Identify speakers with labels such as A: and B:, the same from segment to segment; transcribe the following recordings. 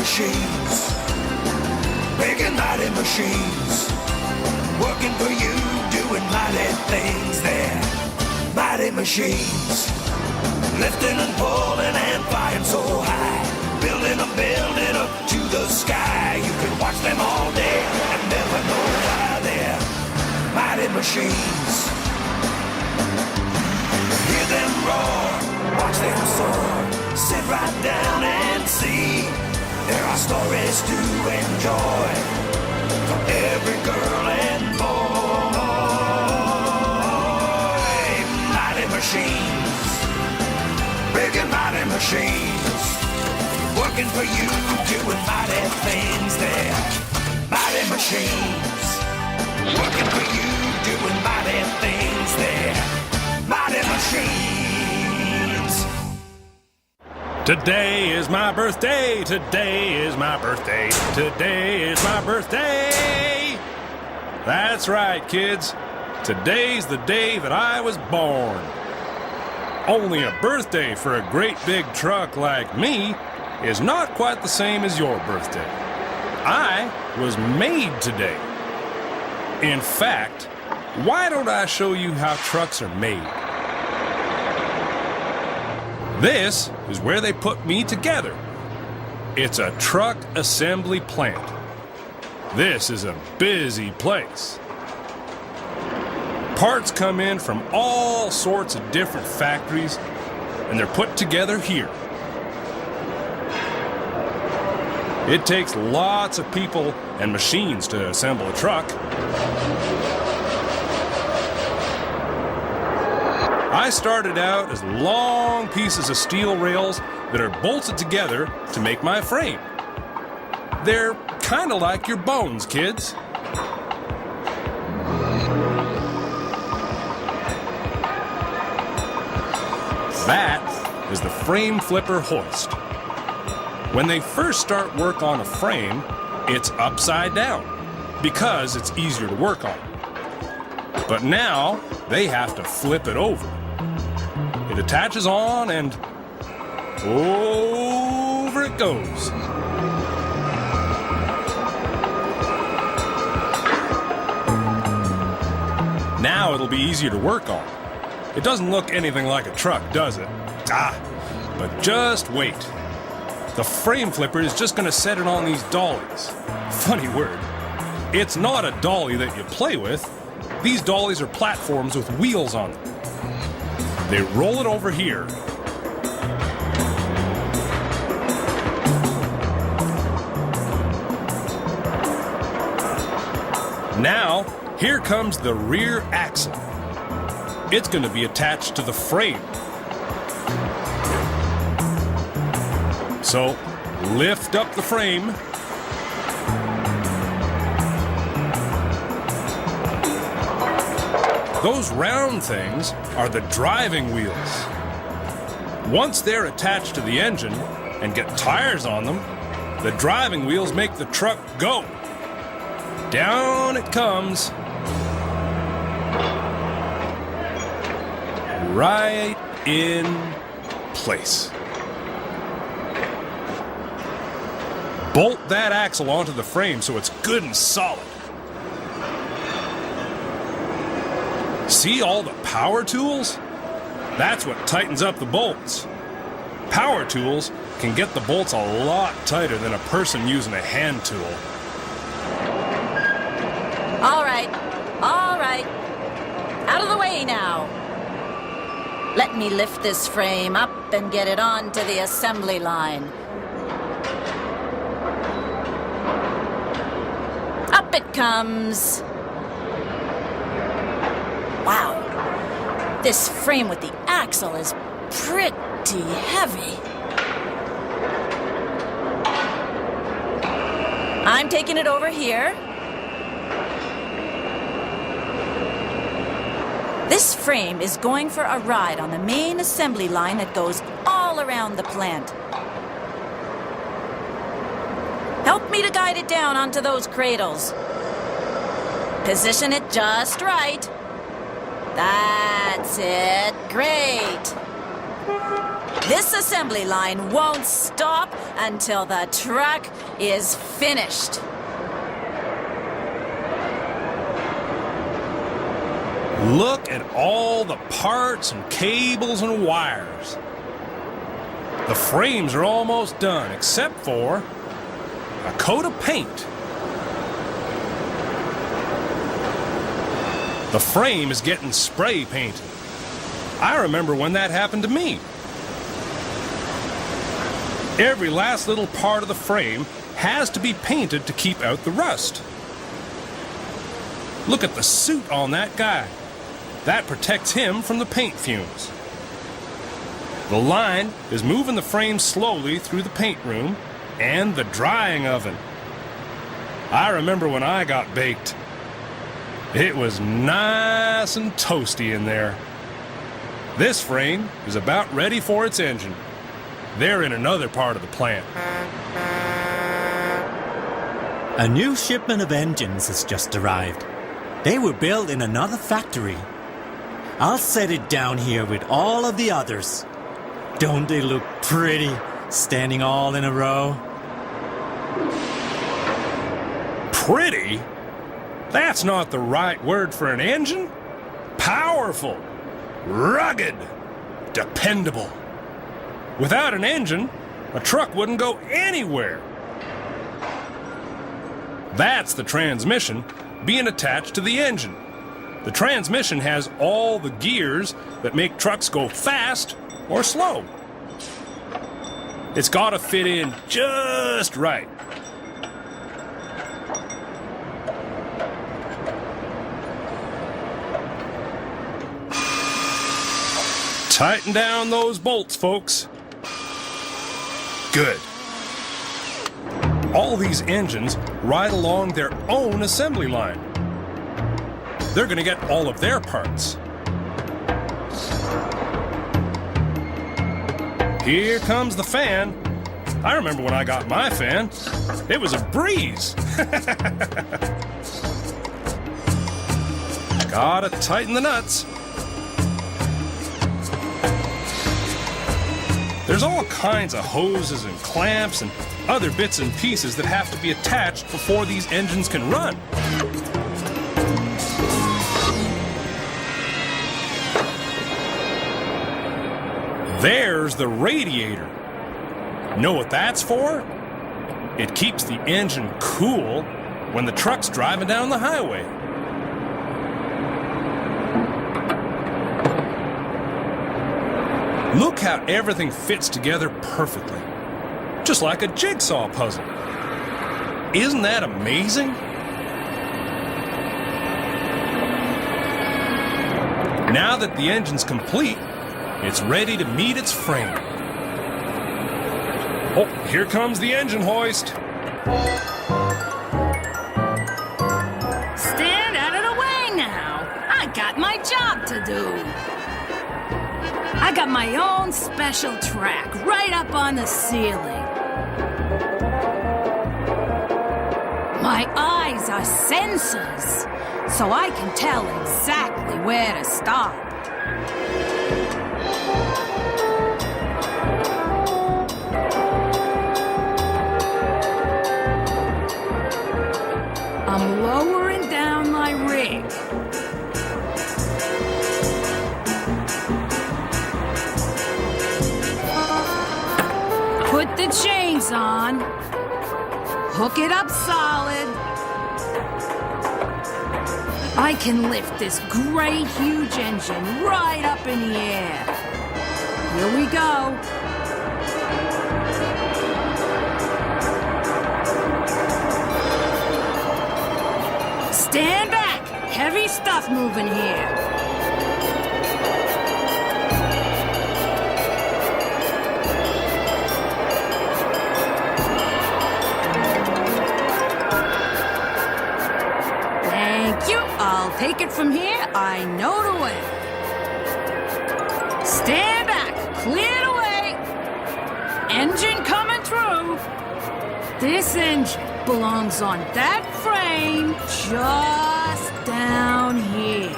A: machines, big and mighty machines, working for you, doing mighty things there. Mighty machines, lifting and pulling and flying so high, building up to the sky. You can watch them all day and never know why they're mighty machines. Hear them roar, watch them soar, sit right down and see. There are stories to enjoy for every girl and boy. Mighty machines, big and mighty machines, working for you, doing mighty things there. Mighty machines, working for you, doing mighty things there. Mighty machines.
B: Today is my birthday, today is my birthday, today is my birthday. That's right, kids. Today's the day that I was born. Only a birthday for a great big truck like me is not quite the same as your birthday. I was made today. In fact, why don't I show you how trucks are made? This is where they put me together. It's a truck assembly plant. This is a busy place. Parts come in from all sorts of different factories, and they're put together here. It takes lots of people and machines to assemble a truck. I started out as long pieces of steel rails that are bolted together to make my frame. They're kind of like your bones, kids. That is the frame flipper hoist. When they first start work on a frame, it's upside down because it's easier to work on. But now they have to flip it over. It attaches on and over it goes. Now it'll be easier to work on. It doesn't look anything like a truck, does it? But just wait. The frame flipper is just going to set it on these dollies. Funny word. It's not a dolly that you play with. These dollies are platforms with wheels on them. They roll it over here. Now, here comes the rear axle. It's going to be attached to the frame. So, lift up the frame. Those round things are the driving wheels. Once they're attached to the engine and get tires on them, the driving wheels make the truck go. Down it comes. Right in place. Bolt that axle onto the frame so it's good and solid. See all the power tools? That's what tightens up the bolts. Power tools can get the bolts a lot tighter than a person using a hand tool.
C: All right. Out of the way now. Let me lift this frame up and get it onto the assembly line. Up it comes. Wow. This frame with the axle is pretty heavy. I'm taking it over here. This frame is going for a ride on the main assembly line that goes all around the plant. Help me to guide it down onto those cradles. Position it just right. That's it. Great. This assembly line won't stop until the truck is finished.
B: Look at all the parts and cables and wires. The frames are almost done, except for a coat of paint. The frame is getting spray painted. I remember when that happened to me. Every last little part of the frame has to be painted to keep out the rust. Look at the suit on that guy. That protects him from the paint fumes. The line is moving the frame slowly through the paint room and the drying oven. I remember when I got baked. It was nice and toasty in there. This frame is about ready for its engine. They're in another part of the plant.
D: A new shipment of engines has just arrived. They were built in another factory. I'll set it down here with all of the others. Don't they look pretty, standing all in a row?
B: Pretty? That's not the right word for an engine. Powerful, rugged, dependable. Without an engine, a truck wouldn't go anywhere. That's the transmission being attached to the engine. The transmission has all the gears that make trucks go fast or slow. It's got to fit in just right. Tighten down those bolts, folks. Good. All these engines ride along their own assembly line. They're going to get all of their parts. Here comes the fan. I remember when I got my fan. It was a breeze. Gotta tighten the nuts. There's all kinds of hoses and clamps and other bits and pieces that have to be attached before these engines can run. There's the radiator. Know what that's for? It keeps the engine cool when the truck's driving down the highway. Look how everything fits together perfectly, just like a jigsaw puzzle. Isn't that amazing? Now that the engine's complete, it's ready to meet its frame. Oh, here comes the engine hoist.
E: Stand out of the way now. I got my job to do. I got my own special track right up on the ceiling. My eyes are sensors, so I can tell exactly where to stop. I'm lowering down my rig. Put the chains on. Hook it up solid. I can lift this great huge engine right up in the air. Here we go. Stand back! Heavy stuff moving here. Thank you. I'll take it from here. I know the way. Stand back. Clear the way. Engine coming through. This engine belongs on that frame just down here.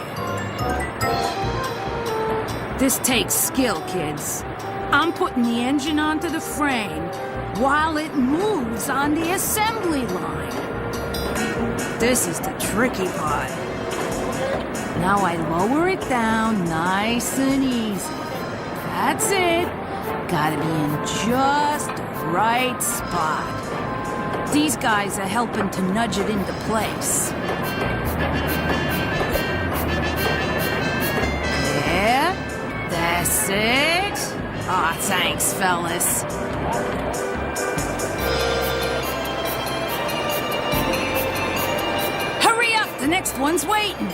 E: This takes skill, kids. I'm putting the engine onto the frame while it moves on the assembly line. This is the tricky part. Now I lower it down nice and easy. That's it. Gotta be in just the right spot. These guys are helping to nudge it into place. Yeah, that's it. Aw, thanks, fellas. Hurry up, the next one's waiting.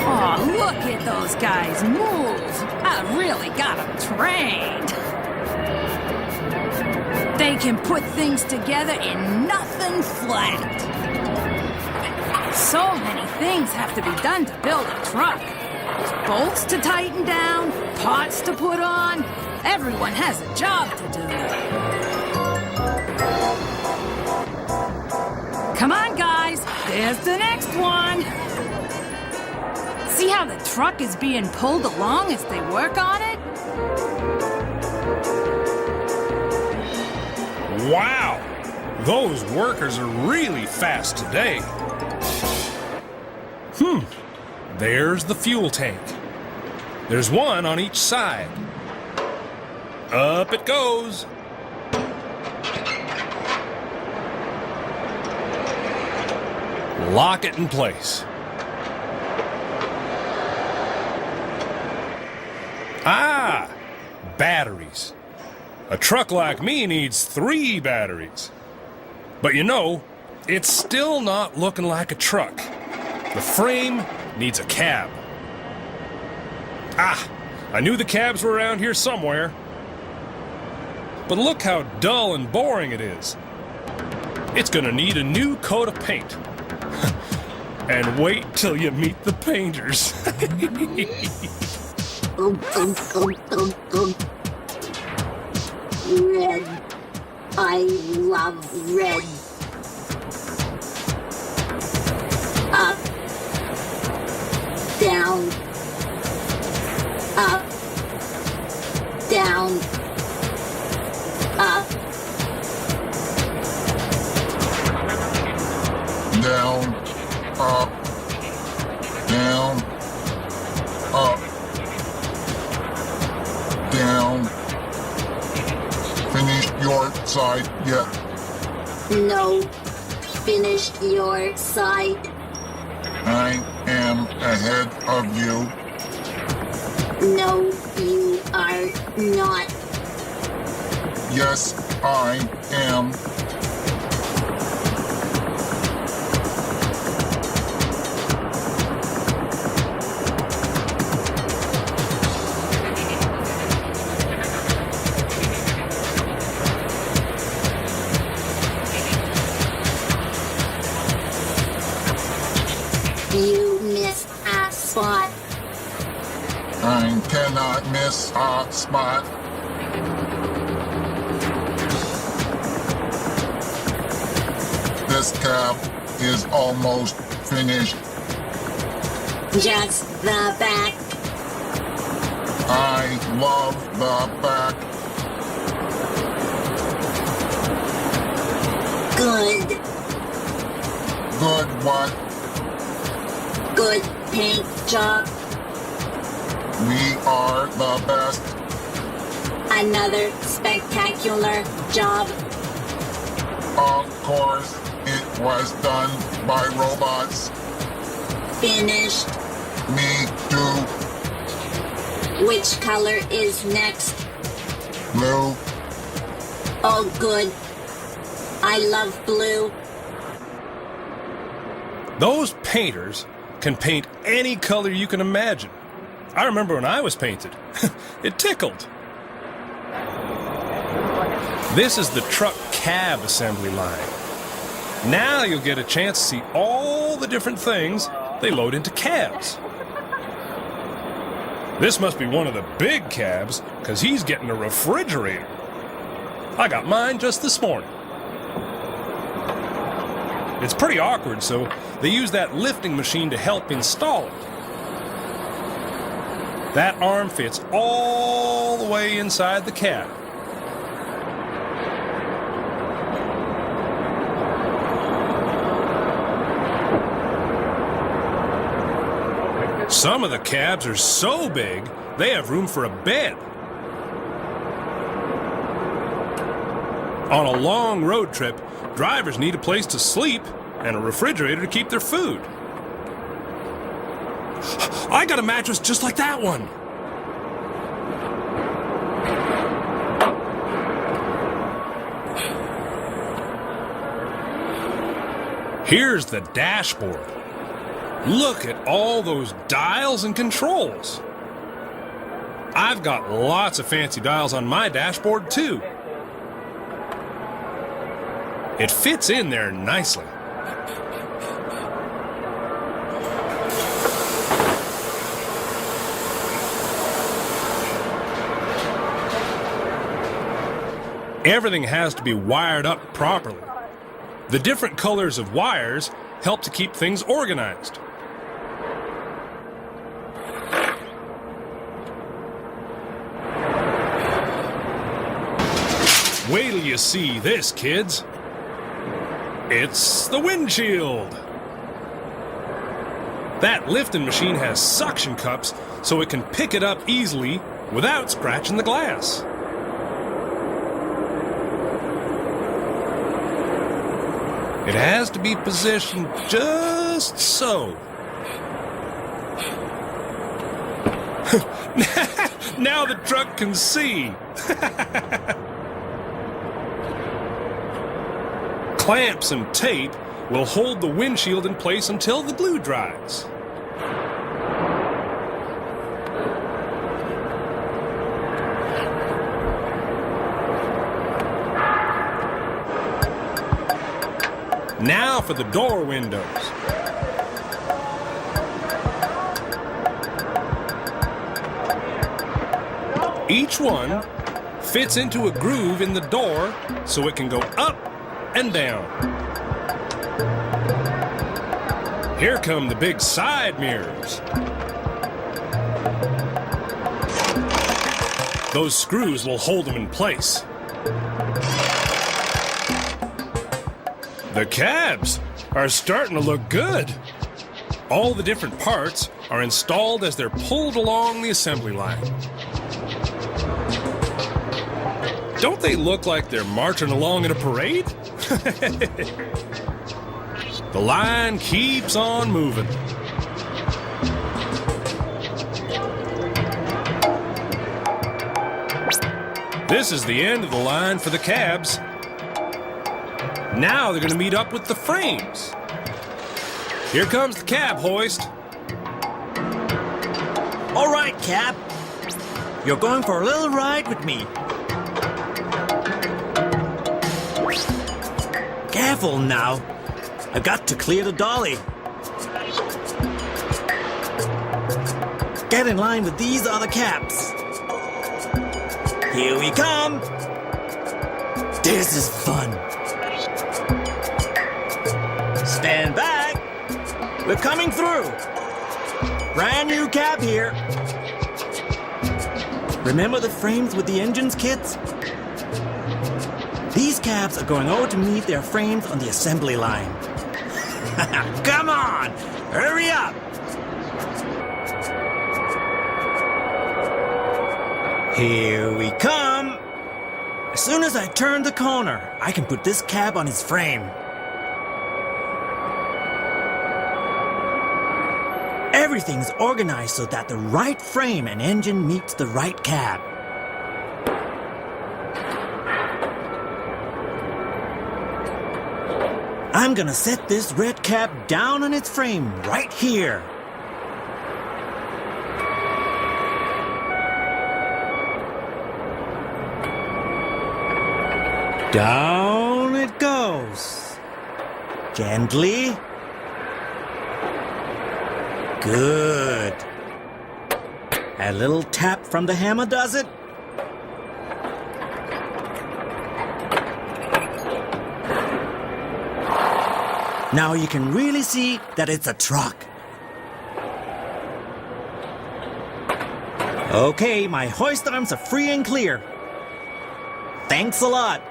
E: Oh, look at those guys move. I really got them trained. They can put things together in nothing flat. So many things have to be done to build a truck. There's bolts to tighten down, parts to put on. Everyone has a job to do. Come on, guys. There's the next one. See how the truck is being pulled along as they work on it?
B: Wow! Those workers are really fast today. There's the fuel tank. There's one on each side. Up it goes. Lock it in place. Ah! Batteries. A truck like me needs 3 batteries. But you know, it's still not looking like a truck. The frame needs a cab. Ah! I knew the cabs were around here somewhere. But look how dull and boring it is. It's gonna need a new coat of paint. And wait till you meet the painters.
F: Red. I love red. Up. Down. Up. Down. Up.
G: Down. Up. Down. Up. Down. Finished your side yet?
F: No. Finished your side.
G: I am ahead of you.
F: No, you are not.
G: Yes, I am.
F: You missed a spot.
G: I cannot miss a spot. This cab is almost finished.
F: Just the back.
G: I love the back.
F: Good.
G: Good what?
F: Good paint job.
G: We are the best.
F: Another spectacular job.
G: Of course, it was done by robots.
F: Finished.
G: Me too.
F: Which color is next?
G: Blue.
F: Oh, good. I love blue.
B: Those painters can paint any color you can imagine. I remember when I was painted. It tickled. This is the truck cab assembly line. Now you'll get a chance to see all the different things they load into cabs. This must be one of the big cabs, because he's getting a refrigerator. I got mine just this morning. It's pretty awkward, so they use that lifting machine to help install it. That arm fits all the way inside the cab. Some of the cabs are so big, they have room for a bed. On a long road trip, drivers need a place to sleep and a refrigerator to keep their food. I got a mattress just like that one. Here's the dashboard. Look at all those dials and controls. I've got lots of fancy dials on my dashboard too. It fits in there nicely. Everything has to be wired up properly. The different colors of wires help to keep things organized. Wait till you see this, kids. It's the windshield. That lifting machine has suction cups so it can pick it up easily without scratching the glass. It has to be positioned just so. Now the truck can see. Clamps and tape will hold the windshield in place until the glue dries. Now for the door windows. Each one fits into a groove in the door so it can go up and down. Here come the big side mirrors. Those screws will hold them in place. The cabs are starting to look good. All the different parts are installed as they're pulled along the assembly line. Don't they look like they're marching along in a parade? The line keeps on moving. This is the end of the line for the cabs. Now they're going to meet up with the frames. Here comes the cab hoist.
D: All right, Cap. You're going for a little ride with me. Careful now. I've got to clear the dolly. Get in line with these other caps. Here we come. This is fun. Stand back. We're coming through. Brand new cab here. Remember the frames with the engines, kids? These cabs are going over to meet their frames on the assembly line. Come on, hurry up. Here we come. As soon as I turn the corner, I can put this cab on its frame. Everything's organized so that the right frame and engine meets the right cab. I'm gonna set this red cab down on its frame right here. Down it goes. Gently. Good. A little tap from the hammer does it. Now you can really see that it's a truck. Okay, my hoist arms are free and clear. Thanks a lot.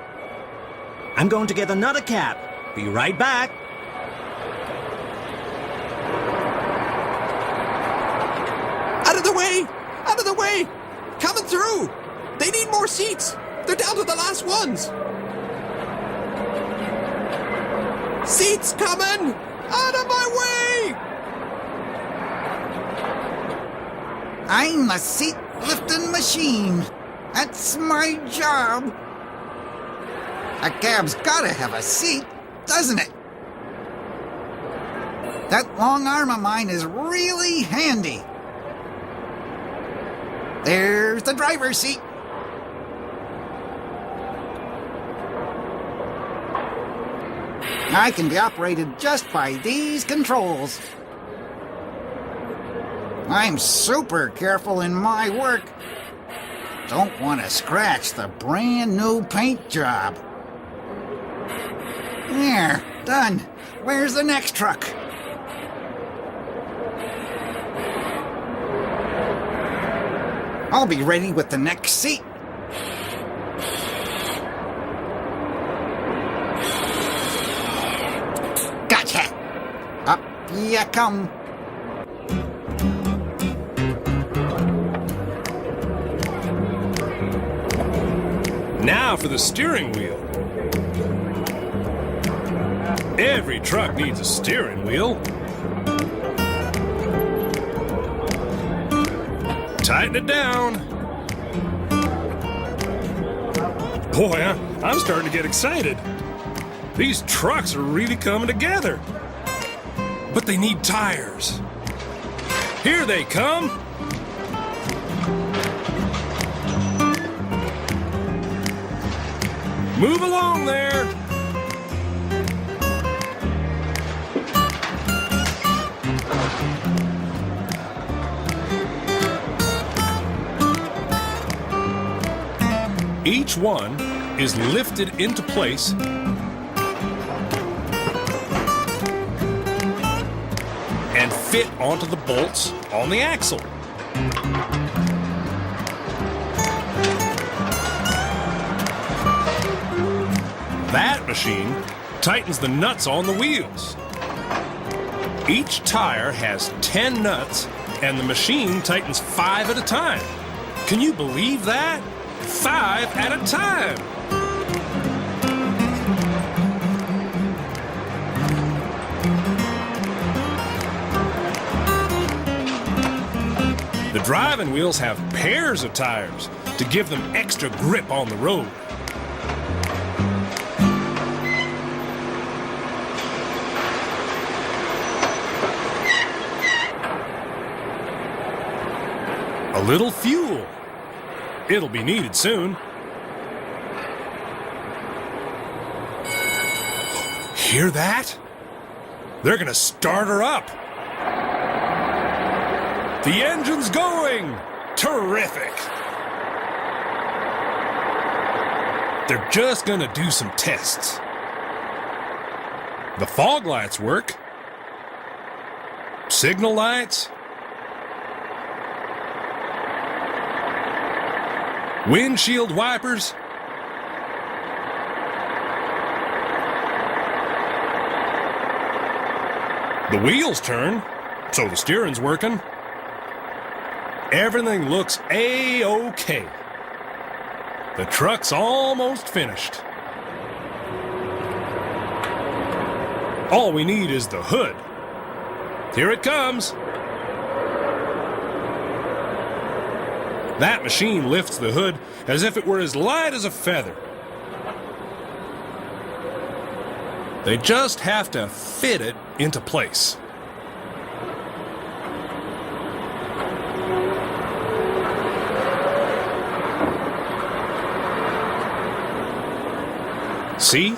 D: I'm going to get another cab. Be right back.
H: Out of the way! Out of the way! Coming through! They need more seats! They're down to the last ones! Seats coming! Out of my way!
I: I'm a seat-lifting machine. That's my job. A cab's gotta have a seat, doesn't it? That long arm of mine is really handy. There's the driver's seat. I can be operated just by these controls. I'm super careful in my work. Don't want to scratch the brand new paint job. There, done. Where's the next truck? I'll be ready with the next seat. Gotcha! Up you come.
B: Now for the steering wheel. Every truck needs a steering wheel. Tighten it down. Boy, I'm starting to get excited. These trucks are really coming together. But they need tires. Here they come. Move along there. Each one is lifted into place and fit onto the bolts on the axle. That machine tightens the nuts on the wheels. Each tire has 10 nuts, and the machine tightens 5 at a time. Can you believe that? 5 at a time! The driving wheels have pairs of tires to give them extra grip on the road. A little fuel. It'll be needed soon. Hear that? They're gonna start her up. The engine's going! Terrific! They're just gonna do some tests. The fog lights work. Signal lights. Windshield wipers. The wheels turn, so the steering's working. Everything looks A-OK. The truck's almost finished. All we need is the hood. Here it comes. That machine lifts the hood as if it were as light as a feather. They just have to fit it into place. See?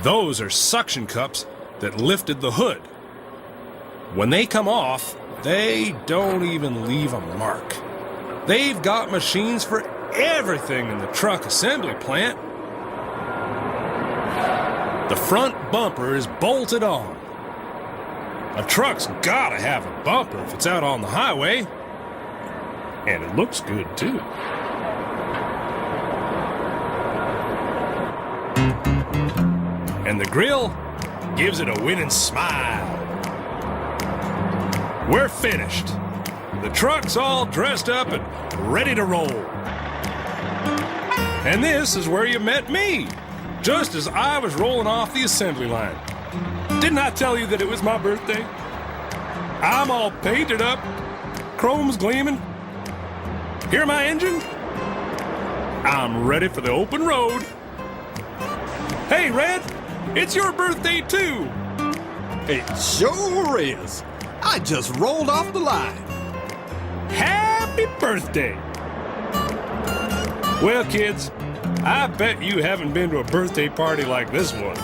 B: Those are suction cups that lifted the hood. When they come off, they don't even leave a mark. They've got machines for everything in the truck assembly plant. The front bumper is bolted on. A truck's gotta have a bumper if it's out on the highway. And it looks good, too. And the grill gives it a winning smile. We're finished. The truck's all dressed up and ready to roll. And this is where you met me, just as I was rolling off the assembly line. Didn't I tell you that it was my birthday? I'm all painted up, chrome's gleaming. Hear my engine? I'm ready for the open road. Hey, Red, it's your birthday too.
H: It sure is. I just rolled off the line.
B: Happy birthday! Well, kids, I bet you haven't been to a birthday party like this one.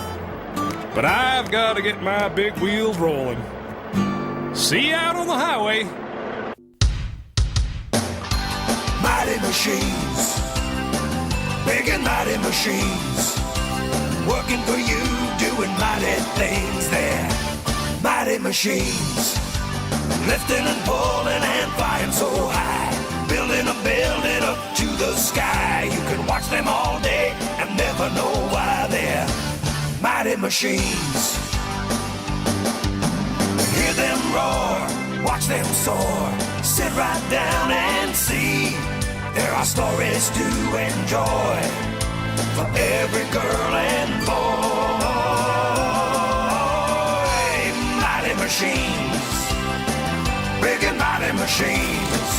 B: But I've got to get my big wheels rolling. See you out on the highway.
A: Mighty machines, big and mighty machines, working for you, doing mighty things there. Mighty machines, lifting and pulling and flying so high, building a building up to the sky. You can watch them all day and never know why they're mighty machines. Hear them roar, watch them soar, sit right down and see. There are stories to enjoy for every girl and boy. Mighty machines, big and mighty machines,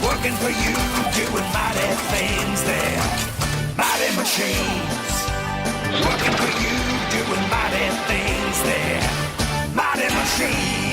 A: working for you, doing mighty things there. Mighty machines, working for you, doing mighty things there. Mighty machines.